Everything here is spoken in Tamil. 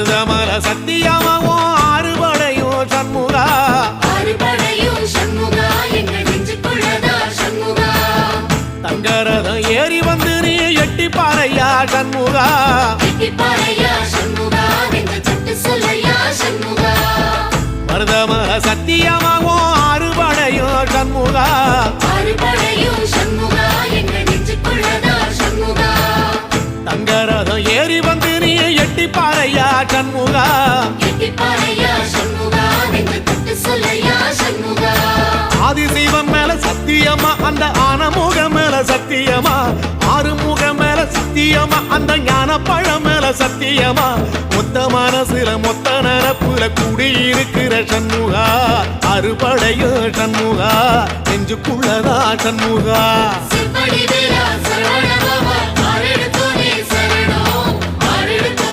மருதமல சத்தியமாவோ ஆறுபடையும் சண்முகா ஆறுபடையும் சண்முகா எங்கள் நெஞ்சுக்குள்ளதா சண்முகா தங்கரதம் ஏறி வந்து நீ எட்டி பாறையா சண்முகா எட்டி பாறையா சண்முகா எங்கள் சட்டு சொல்லையா சண்முகா மருதமல சத்தியமாவோ ஆறுபடையும் சண்முகா ஆறுபடையும் சண்முகா எங்கள் நெஞ்சுக்குள்ளதா சண்முகா தங்கரதம் ஏறி வந்து நீ எட்டி பாறையா சண்முகா எட்டி பாறையா சண்முகா எங்கள் சட்டு சொல்லையா சண்முகா ஆதிசைவம் மேல சத்தியமா அந்த ஆனமுக மேல சத்தியமா ஆறுமுக மேல சத்தியமா அந்த ஞான பழம் மேல சத்தியமா மொத்த மனசுல மொத்த நரப்புல குடியிருக்கிற சண்முகா அறுபடையோ சண்முகா நெஞ்சுக்குள்ளதா சண்முகா சிவடி வேலா சரவண பவா ஆரெடுத்த